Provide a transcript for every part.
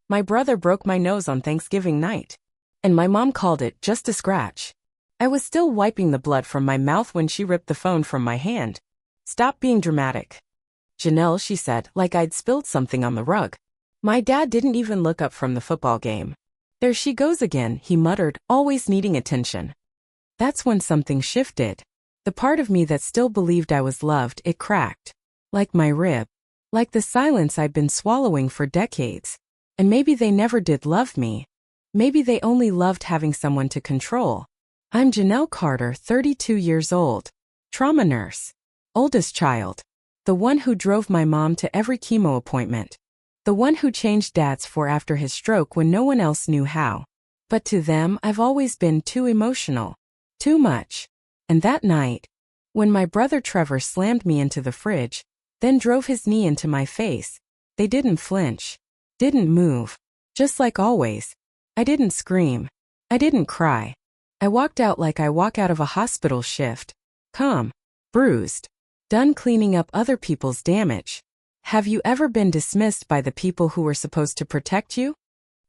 My brother broke my nose on Thanksgiving night. And my mom called it just a scratch. I was still wiping the blood from my mouth when she ripped the phone from my hand. Stop being dramatic. Janelle, she said, like I'd spilled something on the rug. My dad didn't even look up from the football game. There she goes again, he muttered, always needing attention. That's when something shifted. The part of me that still believed I was loved, it cracked. Like my rib. Like the silence I'd been swallowing for decades. And maybe they never did love me. Maybe they only loved having someone to control. I'm Janelle Carter, 32 years old. Trauma nurse. Oldest child. The one who drove my mom to every chemo appointment. The one who changed Dad's for after his stroke when no one else knew how. But to them, I've always been too emotional. Too much. And that night, when my brother Trevor slammed me into the fridge, then drove his knee into my face, they didn't flinch. Didn't move. Just like always. I didn't scream. I didn't cry. I walked out like I walk out of a hospital shift. Calm. Bruised. Done cleaning up other people's damage. Have you ever been dismissed by the people who were supposed to protect you?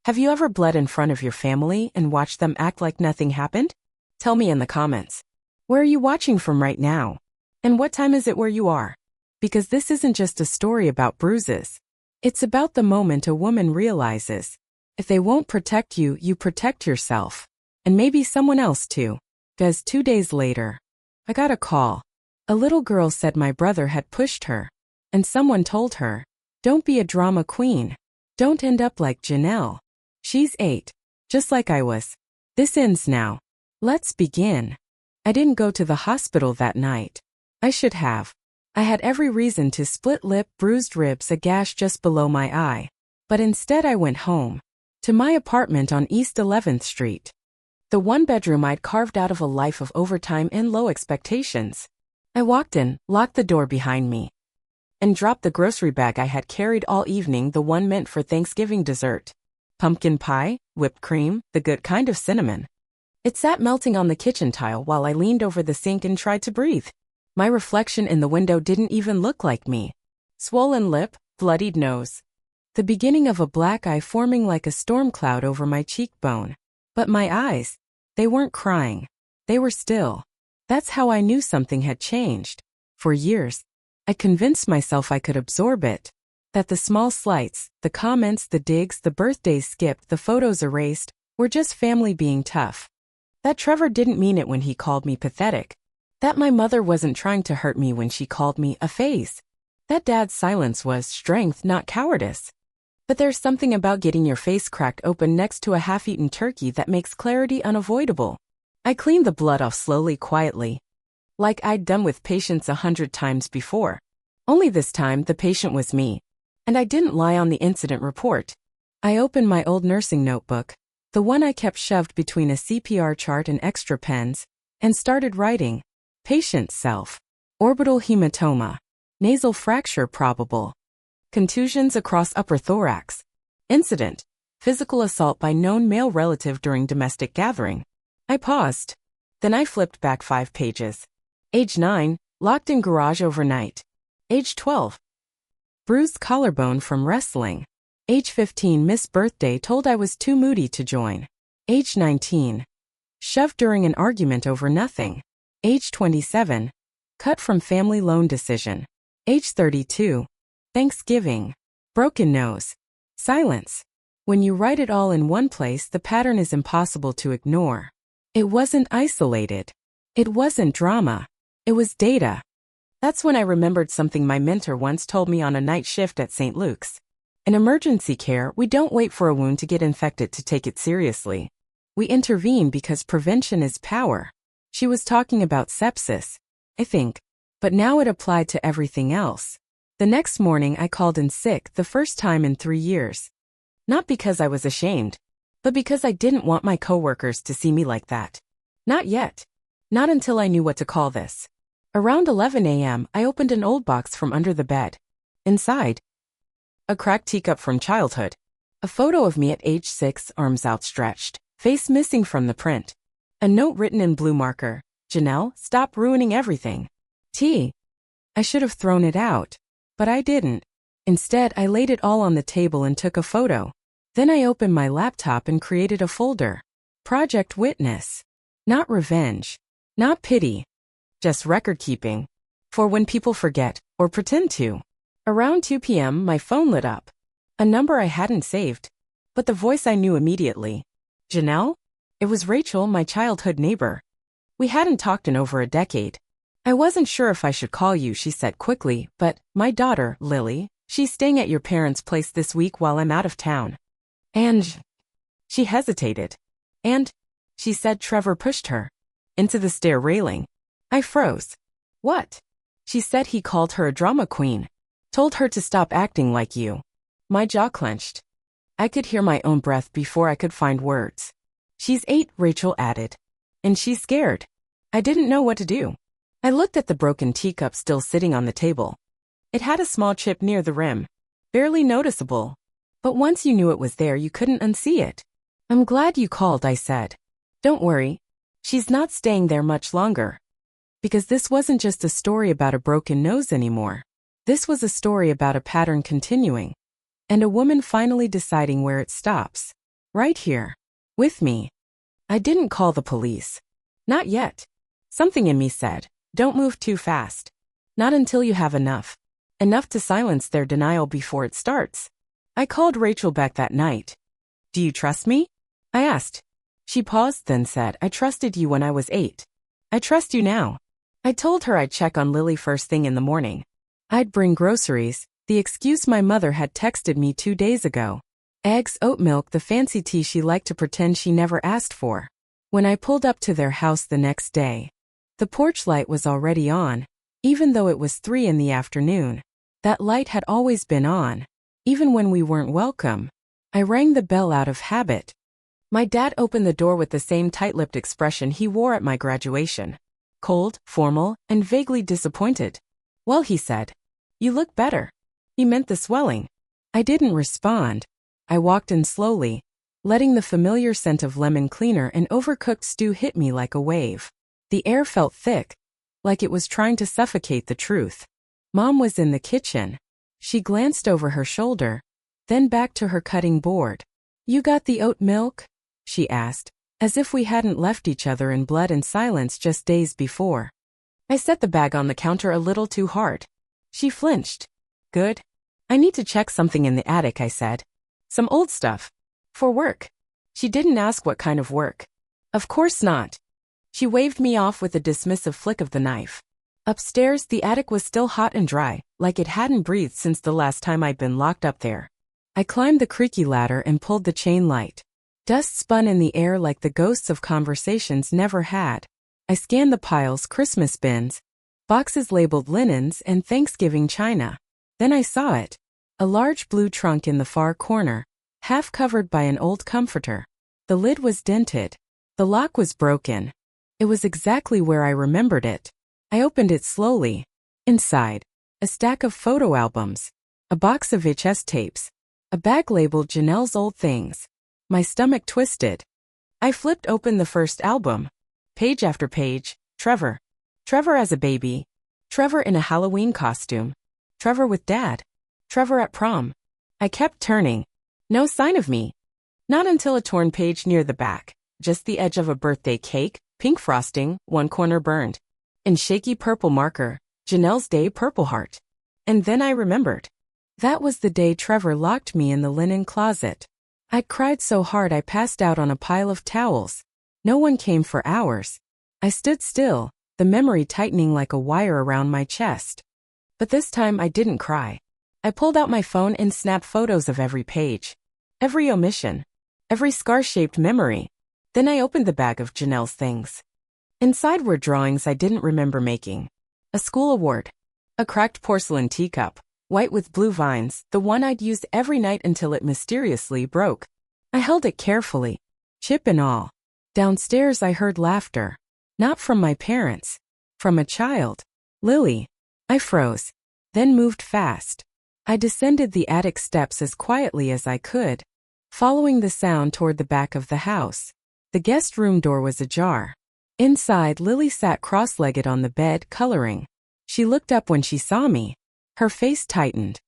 Have you ever bled in front of your family and watched them act like nothing happened? Tell me in the comments. Where are you watching from right now? And what time is it where you are? Because this isn't just a story about bruises. It's about the moment a woman realizes, if they won't protect you, you protect yourself. And maybe someone else too. Because 2 days later, I got a call. A little girl said my brother had pushed her. And someone told her, don't be a drama queen. Don't end up like Janelle. She's 8. Just like I was. This ends now. Let's begin. I didn't go to the hospital that night. I should have. I had every reason to split lip, bruised ribs, a gash just below my eye. But instead I went home. To my apartment on East 11th Street. The one bedroom I'd carved out of a life of overtime and low expectations. I walked in, locked the door behind me, and dropped the grocery bag I had carried all evening, the one meant for Thanksgiving dessert. Pumpkin pie, whipped cream, the good kind of cinnamon. It sat melting on the kitchen tile while I leaned over the sink and tried to breathe. My reflection in the window didn't even look like me. Swollen lip, bloodied nose. The beginning of a black eye forming like a storm cloud over my cheekbone. But my eyes, they weren't crying. They were still. That's how I knew something had changed. For years, I convinced myself I could absorb it. That the small slights, the comments, the digs, the birthdays skipped, the photos erased, were just family being tough. That Trevor didn't mean it when he called me pathetic. That my mother wasn't trying to hurt me when she called me a phase. That Dad's silence was strength, not cowardice. But there's something about getting your face cracked open next to a half-eaten turkey that makes clarity unavoidable. I cleaned the blood off slowly, quietly. Like I'd done with patients 100 times before. Only this time, the patient was me. And I didn't lie on the incident report. I opened my old nursing notebook, the one I kept shoved between a CPR chart and extra pens, and started writing. Patient self. Orbital hematoma. Nasal fracture probable. Contusions across upper thorax. Incident. Physical assault by known male relative during domestic gathering. I paused. Then I flipped back 5 pages. Age 9, locked in garage overnight. Age 12. Bruised collarbone from wrestling. Age 15, missed birthday, told I was too moody to join. Age 19. Shoved during an argument over nothing. Age 27. Cut from family loan decision. Age 32. Thanksgiving. Broken nose. Silence. When you write it all in one place, the pattern is impossible to ignore. It wasn't isolated. It wasn't drama. It was data. That's when I remembered something my mentor once told me on a night shift at St. Luke's. In emergency care, we don't wait for a wound to get infected to take it seriously. We intervene because prevention is power. She was talking about sepsis, I think, but now it applied to everything else. The next morning I called in sick, the first time in 3 years. Not because I was ashamed, but because I didn't want my coworkers to see me like that. Not yet. Not until I knew what to call this. Around 11 a.m., I opened an old box from under the bed. Inside, a cracked teacup from childhood. A photo of me at age 6, arms outstretched, face missing from the print. A note written in blue marker. Janelle, stop ruining everything. T. I should have thrown it out. But I didn't. Instead, I laid it all on the table and took a photo. Then I opened my laptop and created a folder. Project Witness. Not revenge. Not pity. Just record keeping. For when people forget, or pretend to. Around 2 p.m. my phone lit up. A number I hadn't saved. But the voice I knew immediately. Janelle? It was Rachel, my childhood neighbor. We hadn't talked in over a decade. I wasn't sure if I should call you, she said quickly, but my daughter, Lily, she's staying at your parents' place this week while I'm out of town. And she hesitated. And she said Trevor pushed her into the stair railing. I froze. What? She said he called her a drama queen. Told her to stop acting like you. My jaw clenched. I could hear my own breath before I could find words. She's 8, Rachel added. And she's scared. I didn't know what to do. I looked at the broken teacup still sitting on the table. It had a small chip near the rim. Barely noticeable. But once you knew it was there, you couldn't unsee it. I'm glad you called, I said. Don't worry. She's not staying there much longer. Because this wasn't just a story about a broken nose anymore. This was a story about a pattern continuing. And a woman finally deciding where it stops. Right here. With me. I didn't call the police. Not yet. Something in me said, don't move too fast. Not until you have enough. Enough to silence their denial before it starts. I called Rachel back that night. Do you trust me? I asked. She paused, then said, I trusted you when I was 8. I trust you now. I told her I'd check on Lily first thing in the morning. I'd bring groceries, the excuse my mother had texted me 2 days ago. Eggs, oat milk, the fancy tea she liked to pretend she never asked for. When I pulled up to their house the next day, the porch light was already on, even though it was 3 in the afternoon. That light had always been on, even when we weren't welcome. I rang the bell out of habit. My dad opened the door with the same tight-lipped expression he wore at my graduation. Cold, formal, and vaguely disappointed. Well, he said. You look better. He meant the swelling. I didn't respond. I walked in slowly, letting the familiar scent of lemon cleaner and overcooked stew hit me like a wave. The air felt thick, like it was trying to suffocate the truth. Mom was in the kitchen. She glanced over her shoulder, then back to her cutting board. You got the oat milk? She asked, as if we hadn't left each other in blood and silence just days before. I set the bag on the counter a little too hard. She flinched. Good. I need to check something in the attic, I said. Some old stuff. For work. She didn't ask what kind of work. Of course not. She waved me off with a dismissive flick of the knife. Upstairs, the attic was still hot and dry, like it hadn't breathed since the last time I'd been locked up there. I climbed the creaky ladder and pulled the chain light. Dust spun in the air like the ghosts of conversations never had. I scanned the piles, Christmas bins, boxes labeled linens, and Thanksgiving china. Then I saw it. A large blue trunk in the far corner, half covered by an old comforter. The lid was dented. The lock was broken. It was exactly where I remembered it. I opened it slowly. Inside, a stack of photo albums, a box of VHS tapes, a bag labeled Janelle's Old Things. My stomach twisted. I flipped open the first album. Page after page, Trevor. Trevor as a baby. Trevor in a Halloween costume. Trevor with Dad. Trevor at prom. I kept turning. No sign of me. Not until a torn page near the back. Just the edge of a birthday cake, pink frosting, one corner burned. In shaky purple marker, Janelle's Day Purple Heart. And then I remembered. That was the day Trevor locked me in the linen closet. I'd cried so hard I passed out on a pile of towels. No one came for hours. I stood still, the memory tightening like a wire around my chest. But this time I didn't cry. I pulled out my phone and snapped photos of every page. Every omission. Every scar-shaped memory. Then I opened the bag of Janelle's things. Inside were drawings I didn't remember making. A school award. A cracked porcelain teacup, white with blue vines, the one I'd used every night until it mysteriously broke. I held it carefully, chip and all. Downstairs I heard laughter. Not from my parents. From a child. Lily. I froze. Then moved fast. I descended the attic steps as quietly as I could, following the sound toward the back of the house. The guest room door was ajar. Inside, Lily sat cross-legged on the bed, coloring. She looked up when she saw me. Her face tightened.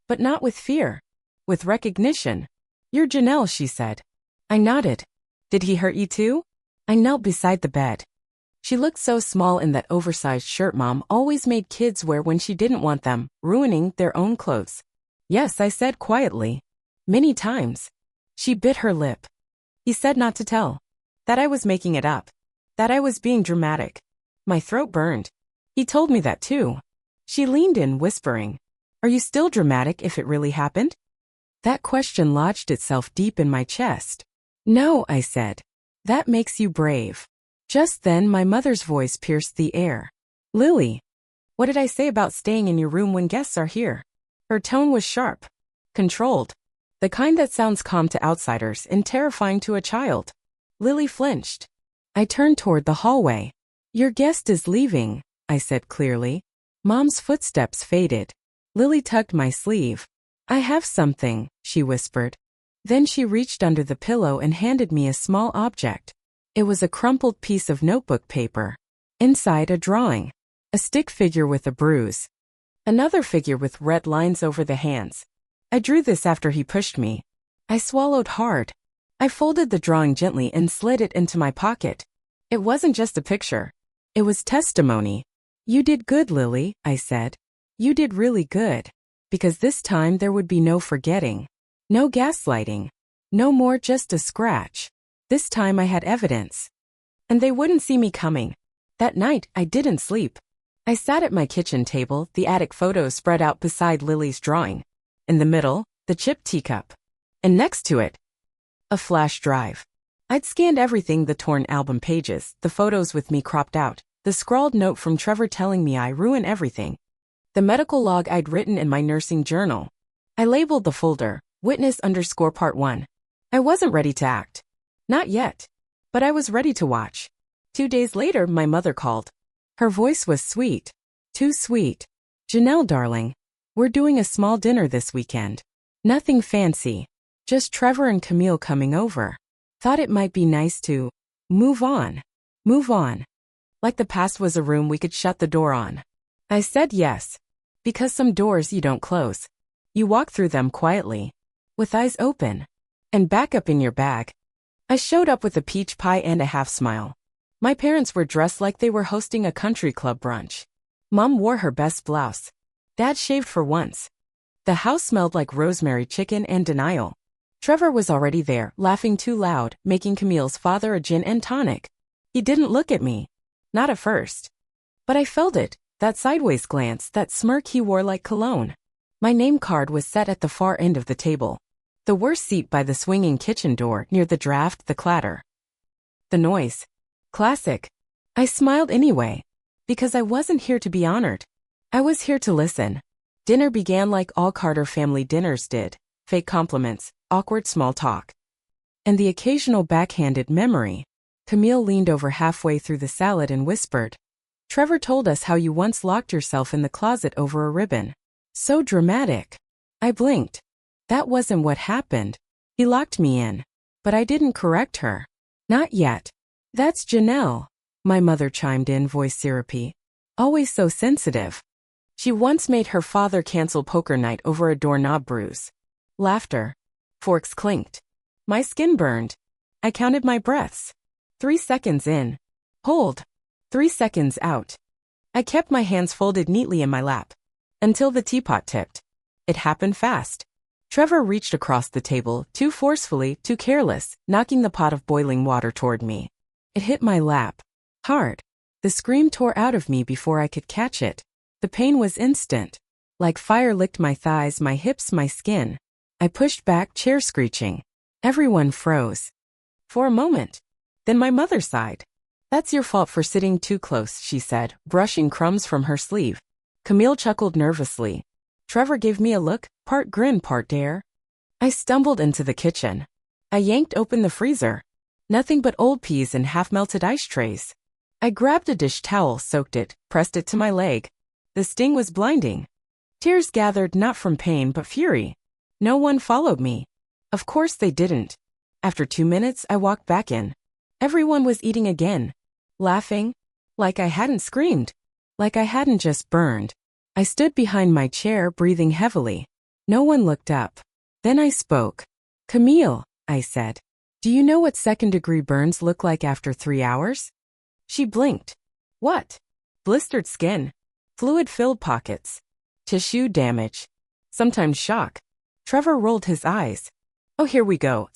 But not with fear. With recognition. "You're Janelle," she said. I nodded. "Did he hurt you too?" I knelt beside the bed. She looked so small in that oversized shirt Mom always made kids wear when she didn't want them, ruining their own clothes. "Yes," I said quietly. "Many times." She bit her lip. "He said not to tell. That I was making it up. That I was being dramatic." My throat burned. "He told me that too." She leaned in, whispering, "Are you still dramatic if it really happened?" That question lodged itself deep in my chest. "No," I said. "That makes you brave." Just then my mother's voice pierced the air. "Lily, what did I say about staying in your room when guests are here?" Her tone was sharp, controlled, the kind that sounds calm to outsiders and terrifying to a child. Lily flinched. I turned toward the hallway. "Your guest is leaving," I said clearly. Mom's footsteps faded. Lily tugged my sleeve. "I have something," she whispered. Then she reached under the pillow and handed me a small object. It was a crumpled piece of notebook paper. Inside, a drawing. A stick figure with a bruise. Another figure with red lines over the hands. "I drew this after he pushed me." I swallowed hard. I folded the drawing gently and slid it into my pocket. It wasn't just a picture. It was testimony. "You did good, Lily," I said. "You did really good." Because this time there would be no forgetting. No gaslighting. No more just a scratch. This time I had evidence. And they wouldn't see me coming. That night, I didn't sleep. I sat at my kitchen table, the attic photos spread out beside Lily's drawing. In the middle, the chipped teacup. And next to it, a flash drive. I'd scanned everything, the torn album pages, the photos with me cropped out, the scrawled note from Trevor telling me I ruin everything, the medical log I'd written in my nursing journal. I labeled the folder, Witness_Part 1. I wasn't ready to act. Not yet. But I was ready to watch. 2 days later, my mother called. Her voice was sweet. Too sweet. "Janelle, darling, we're doing a small dinner this weekend. Nothing fancy. Just Trevor and Camille coming over. Thought it might be nice to move on. Move on. Like the past was a room we could shut the door on." I said yes. Because some doors you don't close. You walk through them quietly. With eyes open. And back up in your bag. I showed up with a peach pie and a half smile. My parents were dressed like they were hosting a country club brunch. Mom wore her best blouse. Dad shaved for once. The house smelled like rosemary chicken and denial. Trevor was already there, laughing too loud, making Camille's father a gin and tonic. He didn't look at me. Not at first. But I felt it, that sideways glance, that smirk he wore like cologne. My name card was set at the far end of the table. The worst seat by the swinging kitchen door, near the draft, the clatter. The noise. Classic. I smiled anyway. Because I wasn't here to be honored. I was here to listen. Dinner began like all Carter family dinners did. Fake compliments, awkward small talk. And the occasional backhanded memory. Camille leaned over halfway through the salad and whispered, "Trevor told us how you once locked yourself in the closet over a ribbon." So dramatic. I blinked. That wasn't what happened. He locked me in. But I didn't correct her. Not yet. "That's Janelle," my mother chimed in, voice syrupy. Always so sensitive. She once made her father cancel poker night over a doorknob bruise. Laughter. Forks clinked. My skin burned. I counted my breaths. 3 seconds in. Hold. 3 seconds out. I kept my hands folded neatly in my lap. Until the teapot tipped. It happened fast. Trevor reached across the table, too forcefully, too careless, knocking the pot of boiling water toward me. It hit my lap. Hard. The scream tore out of me before I could catch it. The pain was instant. Like fire licked my thighs, my hips, my skin. I pushed back, chair screeching. Everyone froze. For a moment. Then my mother sighed. "That's your fault for sitting too close," she said, brushing crumbs from her sleeve. Camille chuckled nervously. Trevor gave me a look, part grin, part dare. I stumbled into the kitchen. I yanked open the freezer. Nothing but old peas and half-melted ice trays. I grabbed a dish towel, soaked it, pressed it to my leg. The sting was blinding. Tears gathered not from pain but fury. No one followed me. Of course they didn't. After 2 minutes, I walked back in. Everyone was eating again. Laughing. Like I hadn't screamed. Like I hadn't just burned. I stood behind my chair, breathing heavily. No one looked up. Then I spoke. Camille, I said. Do you know what second-degree burns look like after 3 hours? She blinked. What? Blistered skin. Fluid-filled pockets. Tissue damage. Sometimes shock. Trevor rolled his eyes. Oh, here we go.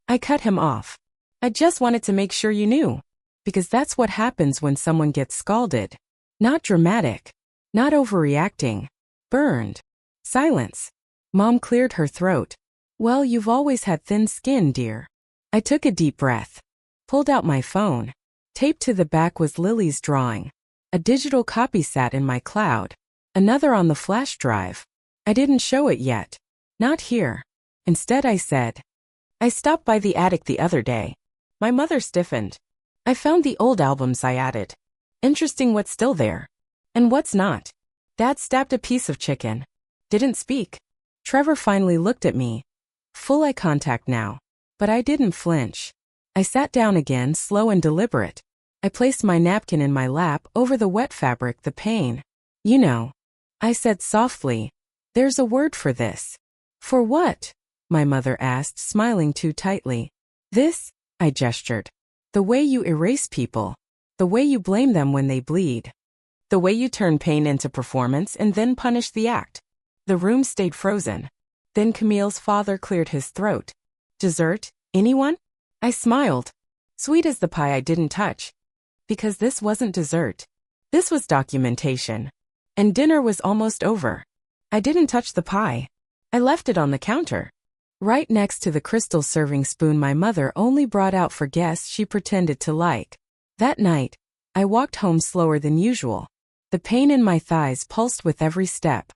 I cut him off. I just wanted to make sure you knew. Because that's what happens when someone gets scalded. Not dramatic. Not overreacting. Burned. Silence. Mom cleared her throat. Well, you've always had thin skin, dear. I took a deep breath. Pulled out my phone. Taped to the back was Lily's drawing. A digital copy sat in my cloud. Another on the flash drive. I didn't show it yet. Not here. Instead I said, I stopped by the attic the other day. My mother stiffened. I found the old albums I added. Interesting what's still there. And what's not. Dad stabbed a piece of chicken. Didn't speak. Trevor finally looked at me. Full eye contact now. But I didn't flinch. I sat down again, slow and deliberate. I placed my napkin in my lap over the wet fabric, the pain. You know. I said softly. There's a word for this. For what? My mother asked, smiling too tightly. This, I gestured. The way you erase people. The way you blame them when they bleed. The way you turn pain into performance and then punish the act. The room stayed frozen. Then Camille's father cleared his throat. Dessert? Anyone? I smiled. Sweet as the pie I didn't touch. Because this wasn't dessert. This was documentation. And dinner was almost over. I didn't touch the pie. I left it on the counter. Right next to the crystal serving spoon my mother only brought out for guests she pretended to like. That night, I walked home slower than usual. The pain in my thighs pulsed with every step.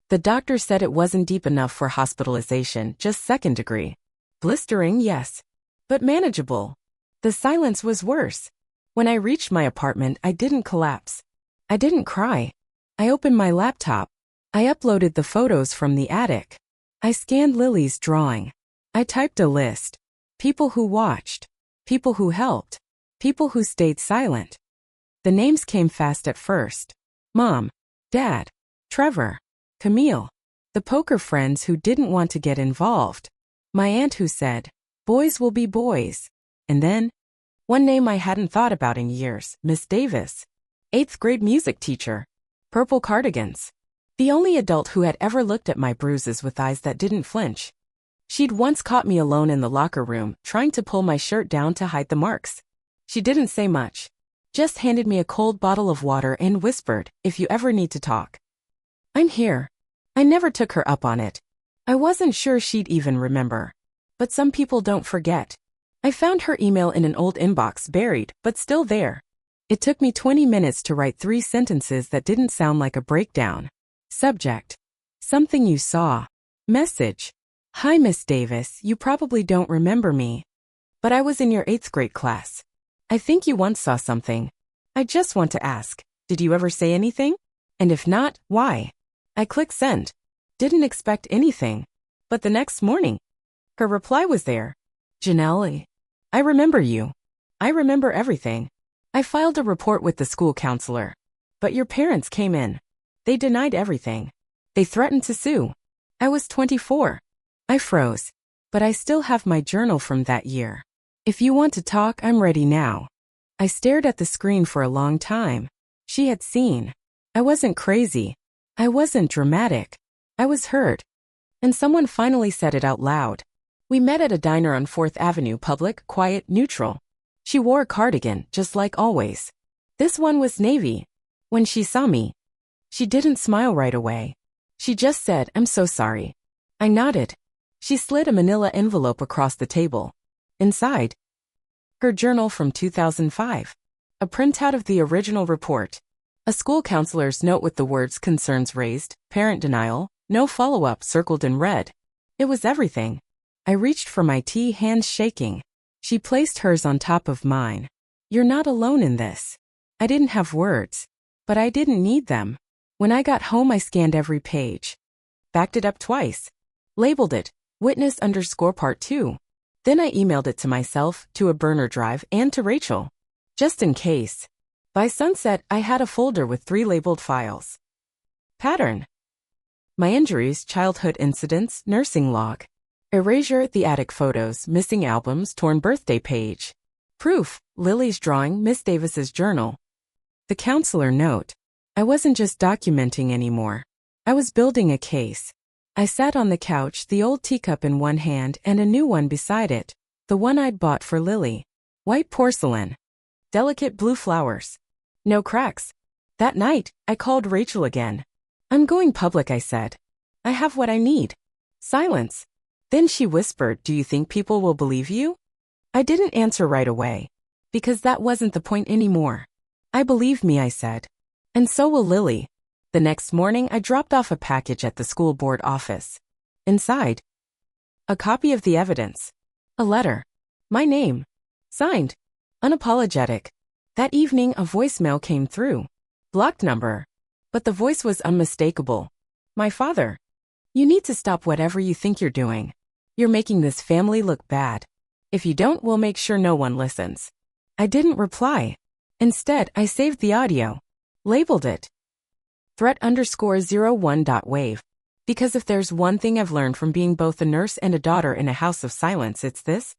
The doctor said it wasn't deep enough for hospitalization, just second degree. Blistering, yes. But manageable. The silence was worse. When I reached my apartment, I didn't collapse. I didn't cry. I opened my laptop. I uploaded the photos from the attic. I scanned Lily's drawing. I typed a list. People who watched. People who helped. People who stayed silent. The names came fast at first. Mom. Dad. Trevor. Camille. The poker friends who didn't want to get involved. My aunt who said, boys will be boys. And then, one name I hadn't thought about in years, Miss Davis. 8th grade music teacher. Purple cardigans. The only adult who had ever looked at my bruises with eyes that didn't flinch. She'd once caught me alone in the locker room, trying to pull my shirt down to hide the marks. She didn't say much. Just handed me a cold bottle of water and whispered, if you ever need to talk. I'm here. I never took her up on it. I wasn't sure she'd even remember. But some people don't forget. I found her email in an old inbox, buried, but still there. It took me 20 minutes to write 3 sentences that didn't sound like a breakdown. Subject. Something you saw. Message. Hi, Miss Davis, you probably don't remember me. But I was in your 8th grade class. I think you once saw something. I just want to ask, did you ever say anything? And if not, why? I clicked send. Didn't expect anything. But the next morning, her reply was there. Janelle, I remember you. I remember everything. I filed a report with the school counselor. But your parents came in. They denied everything. They threatened to sue. I was 24. I froze. But I still have my journal from that year. If you want to talk, I'm ready now. I stared at the screen for a long time. She had seen. I wasn't crazy. I wasn't dramatic. I was hurt. And someone finally said it out loud. We met at a diner on 4th Avenue, public, quiet, neutral. She wore a cardigan, just like always. This one was navy. When she saw me, she didn't smile right away. She just said, I'm so sorry. I nodded. She slid a manila envelope across the table. Inside, her journal from 2005. A printout of the original report. A school counselor's note with the words concerns raised, parent denial, no follow-up circled in red. It was everything. I reached for my tea, hands shaking. She placed hers on top of mine. You're not alone in this. I didn't have words. But I didn't need them. When I got home, I scanned every page. Backed it up twice. Labeled it, witness_part 2. Then I emailed it to myself, to a burner drive, and to Rachel. Just in case. By sunset, I had a folder with 3 labeled files. Pattern. My injuries, childhood incidents, nursing log. Erasure, the attic photos, missing albums, torn birthday page. Proof, Lily's drawing, Miss Davis's journal. The counselor note. I wasn't just documenting anymore. I was building a case. I sat on the couch, the old teacup in one hand and a new one beside it, the one I'd bought for Lily. White porcelain. Delicate blue flowers. No cracks. That night, I called Rachel again. I'm going public, I said. I have what I need. Silence. Then she whispered, do you think people will believe you? I didn't answer right away. Because that wasn't the point anymore. I believe me, I said. And so will Lily. The next morning, I dropped off a package at the school board office. Inside, a copy of the evidence. A letter. My name. Signed. Unapologetic. That evening, a voicemail came through. Blocked number. But the voice was unmistakable. My father. You need to stop whatever you think you're doing. You're making this family look bad. If you don't, we'll make sure no one listens. I didn't reply. Instead, I saved the audio. Labeled it. Threat_01.wave. Because if there's one thing I've learned from being both a nurse and a daughter in a house of silence, it's this.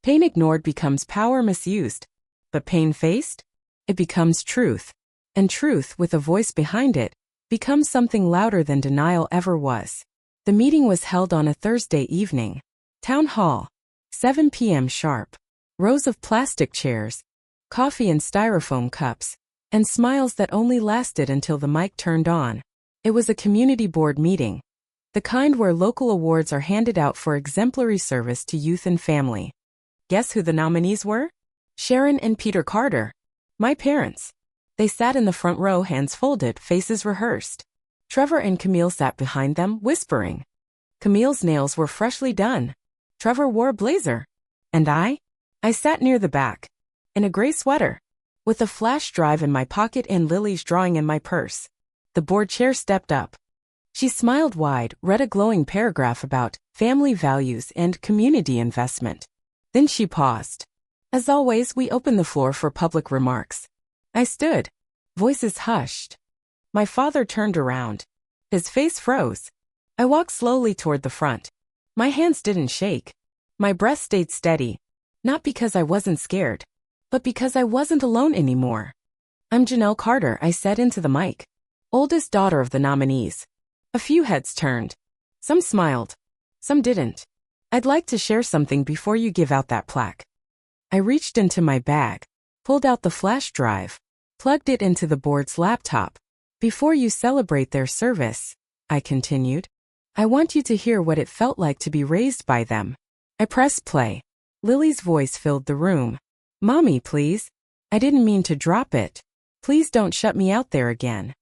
Pain ignored becomes power misused. But pain faced? It becomes truth. And truth, with a voice behind it, becomes something louder than denial ever was. The meeting was held on a Thursday evening. Town Hall. 7 p.m. sharp. Rows of plastic chairs, coffee in styrofoam cups, and smiles that only lasted until the mic turned on. It was a community board meeting. The kind where local awards are handed out for exemplary service to youth and family. Guess who the nominees were? Sharon and Peter Carter. My parents. They sat in the front row, hands folded, faces rehearsed. Trevor and Camille sat behind them, whispering. Camille's nails were freshly done. Trevor wore a blazer. And I sat near the back. In a gray sweater. With a flash drive in my pocket and Lily's drawing in my purse. The board chair stepped up. She smiled wide, read a glowing paragraph about family values and community investment. Then she paused. As always, we opened the floor for public remarks. I stood. Voices hushed. My father turned around. His face froze. I walked slowly toward the front. My hands didn't shake. My breath stayed steady. Not because I wasn't scared, but because I wasn't alone anymore. I'm Janelle Carter, I said into the mic. Oldest daughter of the nominees. A few heads turned. Some smiled. Some didn't. I'd like to share something before you give out that plaque. I reached into my bag, pulled out the flash drive, plugged it into the board's laptop. Before you celebrate their service, I continued, I want you to hear what it felt like to be raised by them. I pressed play. Lily's voice filled the room. Mommy, please. I didn't mean to drop it. Please don't shut me out there again.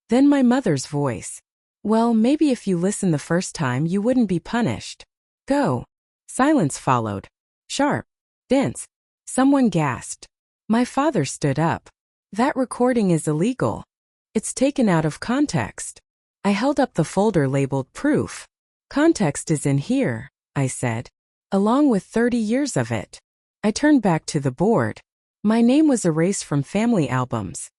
Then my mother's voice. Well, maybe if you listened the first time you wouldn't be punished. Go. Silence followed. Sharp. Dense. Someone gasped. My father stood up. That recording is illegal. It's taken out of context. I held up the folder labeled proof. Context is in here, I said, along with 30 years of it. I turned back to the board. My name was erased from family albums.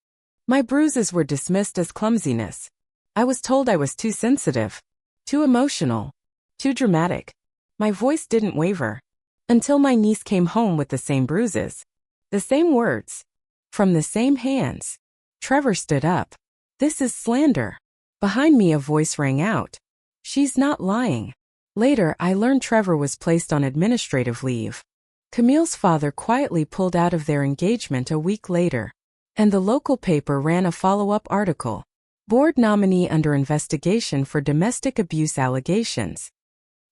My bruises were dismissed as clumsiness. I was told I was too sensitive, too emotional, too dramatic. My voice didn't waver. Until my niece came home with the same bruises. The same words. From the same hands. Trevor stood up. This is slander. Behind me a voice rang out. She's not lying. Later, I learned Trevor was placed on administrative leave. Camille's father quietly pulled out of their engagement a week later. And the local paper ran a follow-up article. Board nominee under investigation for domestic abuse allegations.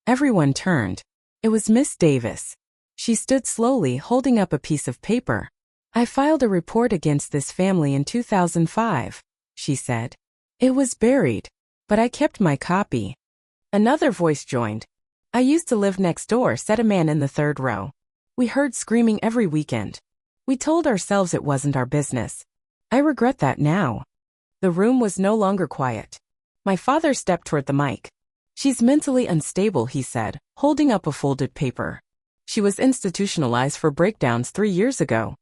Everyone turned. It was Miss Davis. She stood slowly, holding up a piece of paper. I filed a report against this family in 2005, she said. It was buried, but I kept my copy. Another voice joined. I used to live next door, said a man in the third row. We heard screaming every weekend. We told ourselves it wasn't our business. I regret that now. The room was no longer quiet. My father stepped toward the mic. She's mentally unstable, he said, holding up a folded paper. She was institutionalized for breakdowns 3 years ago.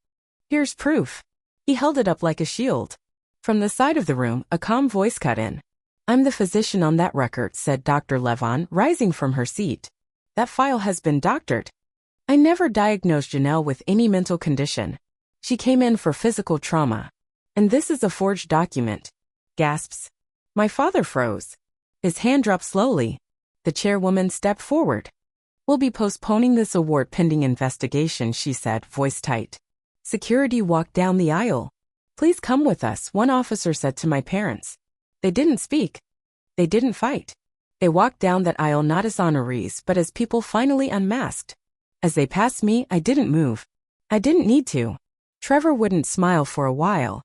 Here's proof. He held it up like a shield. From the side of the room, a calm voice cut in. I'm the physician on that record, said Dr. Levon, rising from her seat. That file has been doctored. I never diagnosed Janelle with any mental condition. She came in for physical trauma. And this is a forged document. Gasps. My father froze. His hand dropped slowly. The chairwoman stepped forward. We'll be postponing this award pending investigation, she said, voice tight. Security walked down the aisle. Please come with us, one officer said to my parents. They didn't speak. They didn't fight. They walked down that aisle not as honorees but as people finally unmasked. As they passed me, I didn't move. I didn't need to. Trevor wouldn't smile for a while.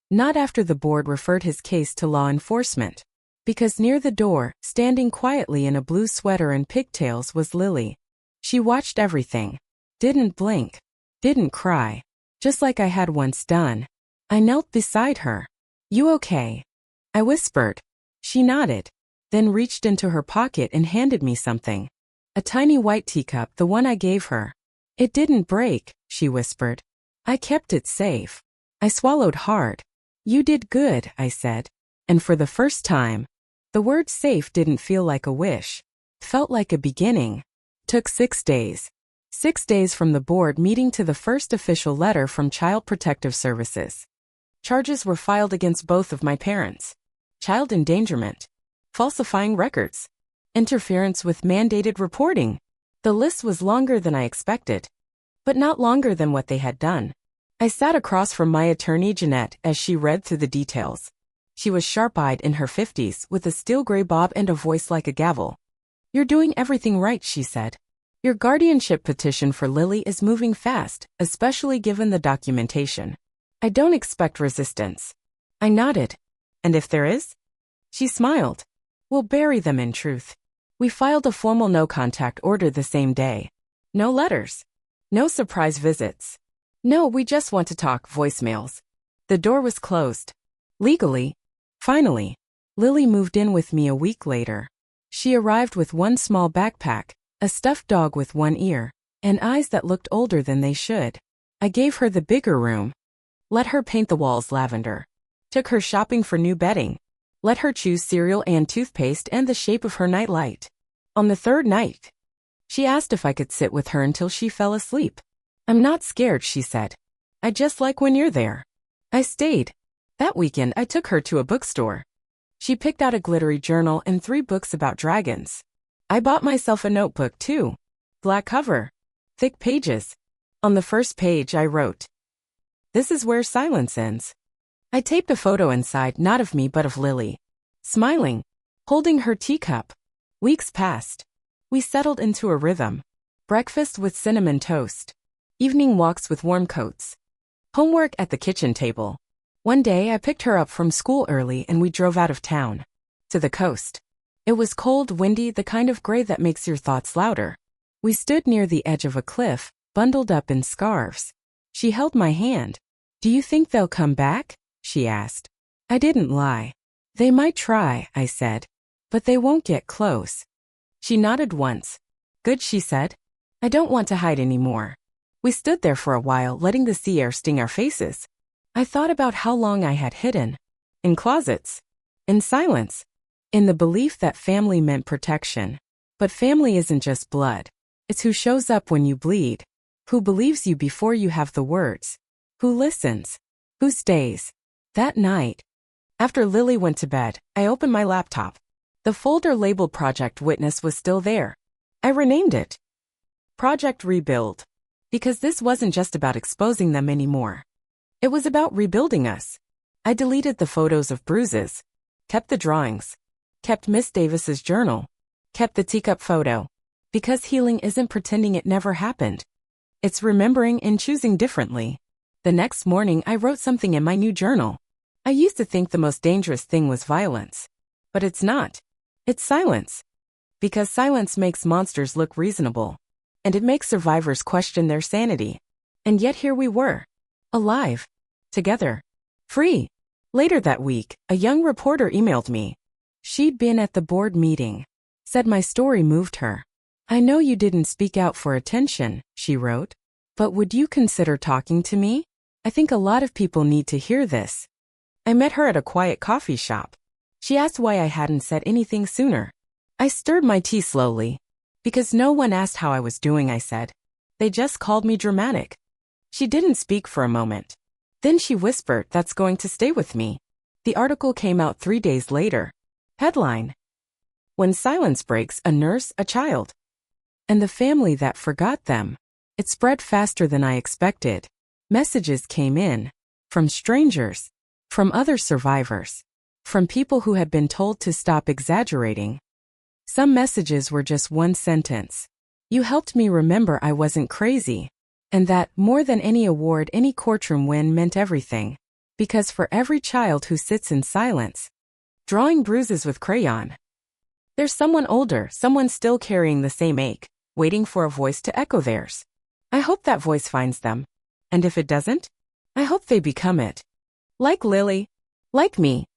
Not after the board referred his case to law enforcement. Because near the door, standing quietly in a blue sweater and pigtails, was Lily. She watched everything. Didn't blink. Didn't cry. Just like I had once done. I knelt beside her. You okay? I whispered. She nodded. Then reached into her pocket and handed me something. A tiny white teacup, the one I gave her. It didn't break, she whispered. I kept it safe. I swallowed hard. You did good, I said. And for the first time, the word safe didn't feel like a wish. Felt like a beginning. Took 6 days. 6 days from the board meeting to the first official letter from Child Protective Services. Charges were filed against both of my parents. Child endangerment. Falsifying records. Interference with mandated reporting. The list was longer than I expected. But not longer than what they had done. I sat across from my attorney Jeanette as she read through the details. She was sharp-eyed in her 50s with a steel gray bob and a voice like a gavel. You're doing everything right, she said. Your guardianship petition for Lily is moving fast, especially given the documentation. I don't expect resistance. I nodded. And if there is? She smiled. We'll bury them in truth. We filed a formal no-contact order the same day. No letters. No surprise visits. No, we just want to talk, voicemails. The door was closed. Legally. Finally. Lily moved in with me a week later. She arrived with one small backpack, a stuffed dog with one ear, and eyes that looked older than they should. I gave her the bigger room. Let her paint the walls lavender. Took her shopping for new bedding. Let her choose cereal and toothpaste and the shape of her nightlight. On the third night, she asked if I could sit with her until she fell asleep. I'm not scared, she said. I just like when you're there. I stayed. That weekend I took her to a bookstore. She picked out a glittery journal and 3 books about dragons. I bought myself a notebook too. Black cover. Thick pages. On the first page I wrote, "This is where silence ends." I taped a photo inside, not of me but of Lily. Smiling. Holding her teacup. Weeks passed. We settled into a rhythm. Breakfast with cinnamon toast. Evening walks with warm coats. Homework at the kitchen table. One day I picked her up from school early and we drove out of town. To the coast. It was cold, windy, the kind of gray that makes your thoughts louder. We stood near the edge of a cliff, bundled up in scarves. She held my hand. Do you think they'll come back? She asked. I didn't lie. They might try, I said. But they won't get close. She nodded once. Good, she said. I don't want to hide anymore. We stood there for a while, letting the sea air sting our faces. I thought about how long I had hidden. In closets. In silence. In the belief that family meant protection. But family isn't just blood. It's who shows up when you bleed. Who believes you before you have the words. Who listens. Who stays. That night, after Lily went to bed, I opened my laptop. The folder labeled Project Witness was still there. I renamed it Project Rebuild. Because this wasn't just about exposing them anymore. It was about rebuilding us. I deleted the photos of bruises. Kept the drawings. Kept Miss Davis's journal. Kept the teacup photo. Because healing isn't pretending it never happened. It's remembering and choosing differently. The next morning I wrote something in my new journal. I used to think the most dangerous thing was violence. But it's not. It's silence. Because silence makes monsters look reasonable. And it makes survivors question their sanity. And yet here we were. Alive. Together. Free. Later that week, a young reporter emailed me. She'd been at the board meeting. Said my story moved her. I know you didn't speak out for attention, she wrote. But would you consider talking to me? I think a lot of people need to hear this. I met her at a quiet coffee shop. She asked why I hadn't said anything sooner. I stirred my tea slowly. Because no one asked how I was doing, I said. They just called me dramatic. She didn't speak for a moment. Then she whispered, "That's going to stay with me." The article came out 3 days later. Headline: When silence breaks a nurse, a child, and the family that forgot them. It spread faster than I expected. Messages came in. From strangers. From other survivors. From people who had been told to stop exaggerating. Some messages were just one sentence. "You helped me remember I wasn't crazy." And that, more than any award, any courtroom win meant everything. Because for every child who sits in silence, drawing bruises with crayon, there's someone older, someone still carrying the same ache, waiting for a voice to echo theirs. I hope that voice finds them. And if it doesn't, I hope they become it. Like Lily. Like me.